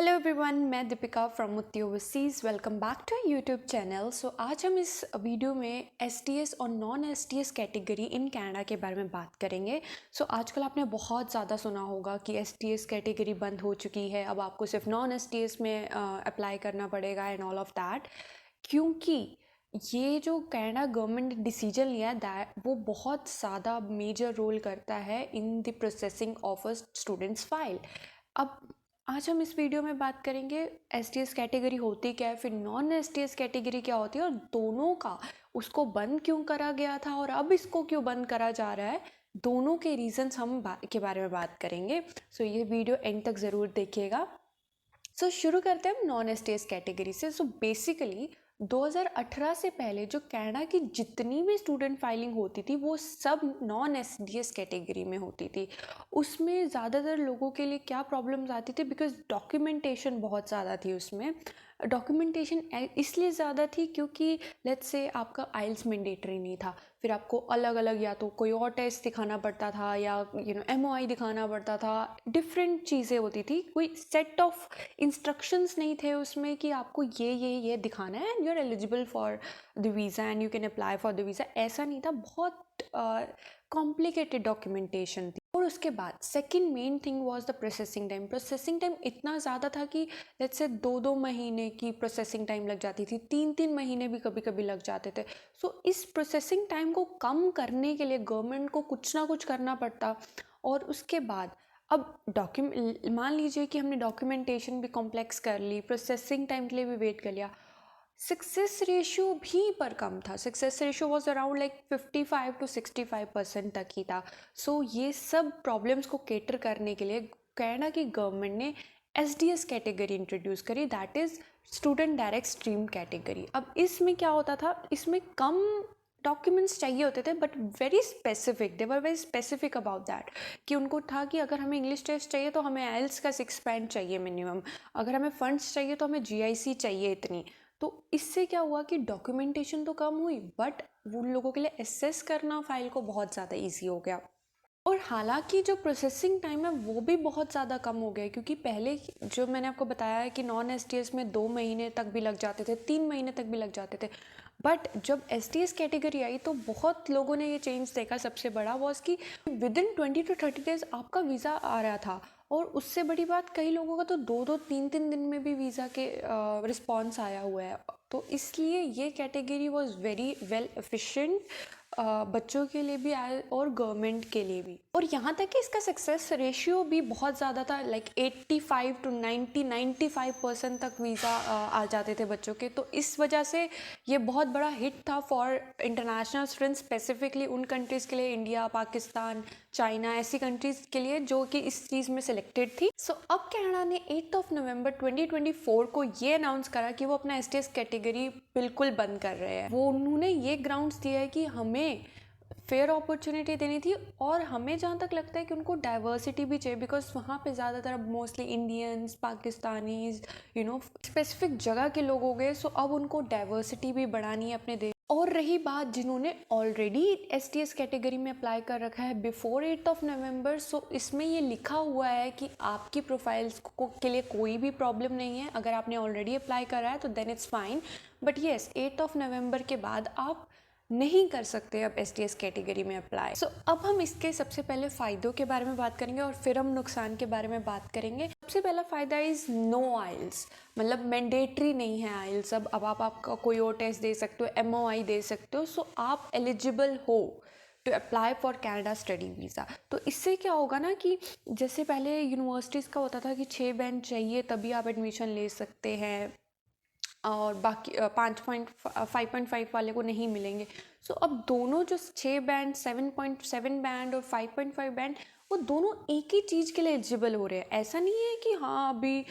Hello everyone, मैं Deepika from Mutti Overseas. Welcome back to YouTube channel. आज हम इस वीडियो में एसटीएस और non STS category in Canada के बारे में बात करेंगे। आजकल आपने बहुत ज़्यादा सुना होगा कि एसटीएस कैटेगरी बंद हो चुकी है, अब आपको सिर्फ नॉन एसटीएस में अप्लाई करना पड़ेगा एंड ऑल ऑफ दैट। क्योंकि ये जो कनाडा गवर्नमेंट ने डिसीजन लिया दैट वो बहुत ज़्यादा मेजर रोल करता है in the processing of a students file. अब आज हम इस वीडियो में बात करेंगे एसटीएस कैटेगरी होती क्या है, फिर नॉन एसटीएस कैटेगरी क्या होती है और दोनों का उसको बंद क्यों करा गया था और अब इसको क्यों बंद करा जा रहा है। दोनों के रीजंस हम के बारे में बात करेंगे। ये वीडियो एंड तक ज़रूर देखिएगा। शुरू करते हैं हम नॉन एसटीएस कैटेगरी से। बेसिकली 2018 से पहले जो कनाडा की जितनी भी स्टूडेंट फाइलिंग होती थी वो सब नॉन एसडीएस कैटेगरी में होती थी। उसमें ज़्यादातर लोगों के लिए क्या प्रॉब्लम्स आती थी, बिकॉज डॉक्यूमेंटेशन बहुत ज़्यादा थी। उसमें डॉक्यूमेंटेशन इसलिए ज़्यादा थी क्योंकि लेट्स से आपका आइल्स मैंडेटरी नहीं था, फिर आपको अलग अलग या तो कोई और टेस्ट दिखाना पड़ता था या एमओआई दिखाना पड़ता था। डिफरेंट चीज़ें होती थी, कोई सेट ऑफ इंस्ट्रक्शंस नहीं थे उसमें कि आपको ये दिखाना है and you are eligible for the visa and you can apply for the visa. ऐसा नहीं था, बहुत कॉम्प्लिकेटेड डॉक्यूमेंटेशन थी। और उसके बाद second main thing was the processing time. Processing time इतना ज़्यादा था कि लेट्स से 2-2 महीने की प्रोसेसिंग टाइम लग जाती थी, 3-3 महीने भी कभी कभी लग जाते थे। इस प्रोसेसिंग टाइम को कम करने के लिए गवर्नमेंट को कुछ ना कुछ करना पड़ता। और उसके बाद अब मान लीजिए कि हमने डॉक्यूमेंटेशन भी कॉम्प्लेक्स कर ली, प्रोसेसिंग टाइम के लिए भी वेट कर लिया, सक्सेस रेशियो भी पर कम था। Success ratio was around like 55 to 65% तक ही था। ये सब प्रॉब्लम्स को केटर करने के लिए कनाडा की गवर्नमेंट ने एसडीएस कैटेगरी इंट्रोड्यूस करी, that is student direct stream category. अब इसमें क्या होता था, इसमें कम डॉक्यूमेंट्स चाहिए होते थे but very specific, they were very specific about that. कि उनको था कि अगर हमें इंग्लिश टेस्ट चाहिए तो हमें आइल्स का 6 बैंड चाहिए मिनिमम, अगर हमें फंड्स चाहिए तो हमें जीआईसी चाहिए इतनी। इससे क्या हुआ कि डॉक्यूमेंटेशन तो कम हुई बट उन लोगों के लिए एसेस करना फाइल को बहुत ज़्यादा ईजी हो गया। और हालांकि जो प्रोसेसिंग टाइम है वो भी बहुत ज़्यादा कम हो गया, क्योंकि पहले जो मैंने आपको बताया है कि नॉन एसटीएस में 2 महीने तक भी लग जाते थे, 3 महीने तक भी लग जाते थे। बट जब एसटीएस कैटेगरी आई तो बहुत लोगों ने ये चेंज देखा। सबसे बड़ा वॉज कि विद इन 20 to 30 days आपका वीज़ा आ रहा था। और उससे बड़ी बात, कई लोगों का तो 2-2 3-3 दिन में भी वीज़ा के रिस्पॉन्स आया हुआ है। तो इसलिए ये category was very well efficient, बच्चों के लिए भी और गवर्नमेंट के लिए भी। और यहाँ तक कि इसका सक्सेस रेशियो भी बहुत ज़्यादा था, लाइक 85 to 95% तक वीज़ा आ जाते थे बच्चों के। तो इस वजह से ये बहुत बड़ा हिट था फॉर इंटरनेशनल स्टूडेंट्स, स्पेसिफिकली उन कंट्रीज़ के लिए, इंडिया, पाकिस्तान, चाइना, ऐसी कंट्रीज़ के लिए जो कि इस चीज़ में सिलेक्टेड थी। अब कनाडा ने 8 नवंबर 2024 को ये अनाउंस करा कि वो अपना एसटीएस कैटेगरी बिल्कुल बंद कर रहे हैं। वो उन्होंने ये ग्राउंड्स दिया है कि हमें फेयर अपॉर्चुनिटी देनी थी और हमें जहाँ तक लगता है कि उनको डाइवर्सिटी भी चाहिए, बिकॉज वहाँ पे ज़्यादातर मोस्टली इंडियंस, पाकिस्तानीज, स्पेसिफिक जगह के लोग हो गए। अब उनको डाइवर्सिटी भी बढ़ानी है अपने देश। और रही बात जिन्होंने ऑलरेडी एसटीएस कैटेगरी में अप्लाई कर रखा है बिफोर 8 नवंबर, इसमें ये लिखा हुआ है कि आपकी प्रोफाइल्स के लिए कोई भी प्रॉब्लम नहीं है। अगर आपने ऑलरेडी अप्लाई करा है तो then it's fine, but yes 8 November के बाद आप नहीं कर सकते अब एसटीएस कैटेगरी में अप्लाई। अब हम इसके सबसे पहले फ़ायदों के बारे में बात करेंगे और फिर हम नुकसान के बारे में बात करेंगे। सबसे पहला फ़ायदा इज़ नो आइल्स, मतलब मैंडेटरी नहीं है आइल्स। अब आप आपका कोई और टेस्ट दे सकते हो, एमओआई दे सकते हो, आप एलिजिबल हो to apply for Canada study visa. तो इससे क्या होगा ना कि जैसे पहले यूनिवर्सिटीज़ का होता था कि 6 बैंड चाहिए तभी आप एडमिशन ले सकते हैं और बाकी 5.5 वाले को नहीं मिलेंगे। अब दोनों जो 6 बैंड, 7.7 बैंड और 5.5 बैंड, वो दोनों एक ही चीज़ के लिए एलिजिबल हो रहे हैं। ऐसा नहीं है कि हाँ अभी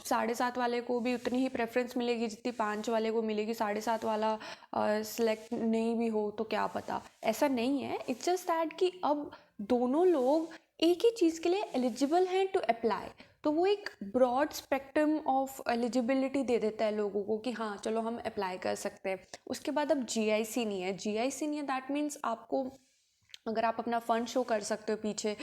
7.5 वाले को भी उतनी ही प्रेफरेंस मिलेगी जितनी 5 वाले को मिलेगी, 7.5 वाला सिलेक्ट नहीं भी हो तो क्या पता। ऐसा नहीं है, इट्स जस्ट दैट कि अब दोनों लोग एक ही चीज़ के लिए एलिजिबल हैं टू अप्लाई। तो वो एक ब्रॉड स्पेक्ट्रम ऑफ एलिजिबिलिटी दे देता है लोगों को कि हाँ चलो हम अप्लाई कर सकते हैं। उसके बाद अब जीआईसी नहीं है, जीआईसी नहीं है दैट मीन्स आपको, अगर आप अपना फ़ंड शो कर सकते हो पीछे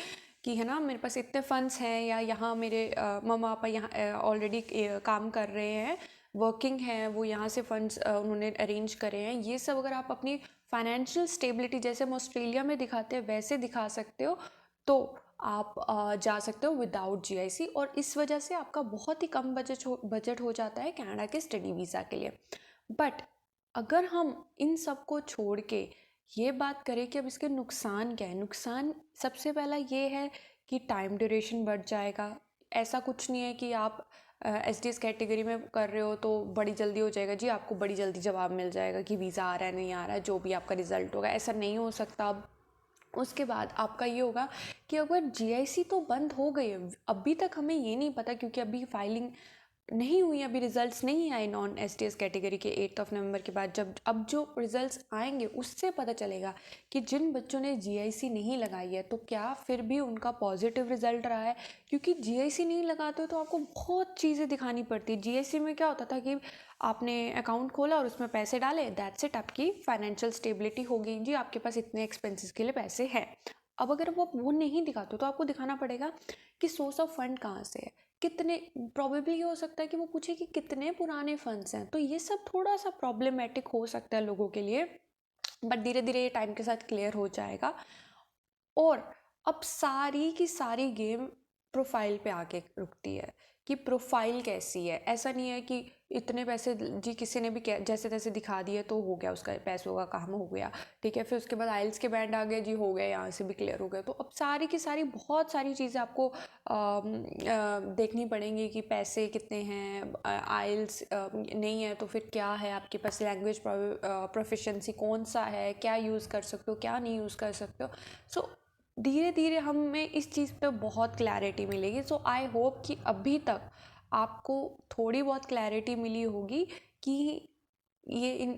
कि है ना मेरे पास इतने फंड्स हैं, या यहाँ मेरे मम्मा पापा यहाँ ऑलरेडी काम कर रहे हैं, वर्किंग है, वो यहाँ से फंड्स उन्होंने अरेंज करे हैं। ये सब अगर आप अपनी फाइनेंशियल स्टेबिलिटी जैसे हम ऑस्ट्रेलिया में दिखाते हैं वैसे दिखा सकते हो, तो आप जा सकते हो विदाउट जीआईसी, और इस वजह से आपका बहुत ही कम बजट हो जाता है कनाडा के स्टडी वीज़ा के लिए। बट अगर हम इन सब को छोड़ के ये बात करें कि अब इसके नुकसान क्या है, नुकसान सबसे पहला ये है कि टाइम ड्यूरेशन बढ़ जाएगा। ऐसा कुछ नहीं है कि आप एसडीएस कैटेगरी में कर रहे हो तो बड़ी जल्दी हो जाएगा जी, आपको बड़ी जल्दी जवाब मिल जाएगा कि वीज़ा आ रहा है नहीं आ रहा है, जो भी आपका रिज़ल्ट होगा, ऐसा नहीं हो सकता। अब उसके बाद आपका ये होगा कि अगर जीआईसी तो बंद हो गई है, अभी तक हमें ये नहीं पता क्योंकि अभी फाइलिंग नहीं हुई, अभी रिजल्ट्स नहीं आए नॉन एसटीएस कैटेगरी के 8 नवंबर के बाद। जब अब जो रिजल्ट्स आएंगे उससे पता चलेगा कि जिन बच्चों ने जीआईसी नहीं लगाई है तो क्या फिर भी उनका पॉजिटिव रिजल्ट रहा है। क्योंकि जीआईसी नहीं लगाते हो तो आपको बहुत चीज़ें दिखानी पड़ती है। जीआईसी में क्या होता था कि आपने अकाउंट खोला और उसमें पैसे डाले, दैट्स इट, आपकी फाइनेंशियल स्टेबिलिटी हो गई जी, आपके पास इतने एक्सपेंसेस के लिए पैसे हैं। अब अगर वो नहीं दिखाते तो आपको दिखाना पड़ेगा कि सोर्स ऑफ फंड कहाँ से है, कितने, प्रॉबेबली ये हो सकता है कि वो पूछे कि कितने पुराने फंड्स हैं। तो ये सब थोड़ा सा प्रॉब्लमेटिक हो सकता है लोगों के लिए, बट धीरे धीरे ये टाइम के साथ क्लियर हो जाएगा। और अब सारी की सारी गेम प्रोफाइल पे आके रुकती है कि प्रोफाइल कैसी है। ऐसा नहीं है कि इतने पैसे जी किसी ने भी जैसे तैसे दिखा दिए तो हो गया, उसका पैसों का काम हो गया, ठीक है। फिर उसके बाद आइल्स के बैंड आ गए जी, हो गए, यहाँ से भी क्लियर हो गए। तो अब सारी की सारी बहुत सारी चीज़ें आपको देखनी पड़ेंगी कि पैसे कितने हैं, आइल्स नहीं है तो फिर क्या है आपके पास, लैंग्वेज प्रोफिशिएंसी कौन सा है, क्या यूज़ कर सकते हो, क्या नहीं यूज़ कर सकते हो। सो धीरे धीरे हमें इस चीज़ पे बहुत क्लैरिटी मिलेगी। सो आई होप कि अभी तक आपको थोड़ी बहुत क्लैरिटी मिली होगी कि ये इन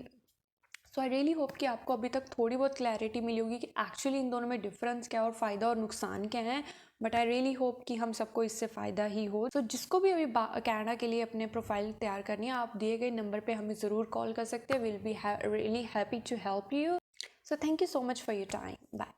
सो आई रियली होप कि आपको अभी तक थोड़ी बहुत क्लैरिटी मिली होगी कि एक्चुअली इन दोनों में डिफरेंस क्या है और फ़ायदा और नुकसान क्या है। बट आई रियली होप कि हम सबको इससे फ़ायदा ही हो। सो जिसको भी अभी कनाडा के लिए अपने प्रोफाइल तैयार करनी है, आप दिए गए नंबर पे हमें ज़रूर कॉल कर सकते हैं। Will be really happy to help you. So thank you so much for your time. Bye.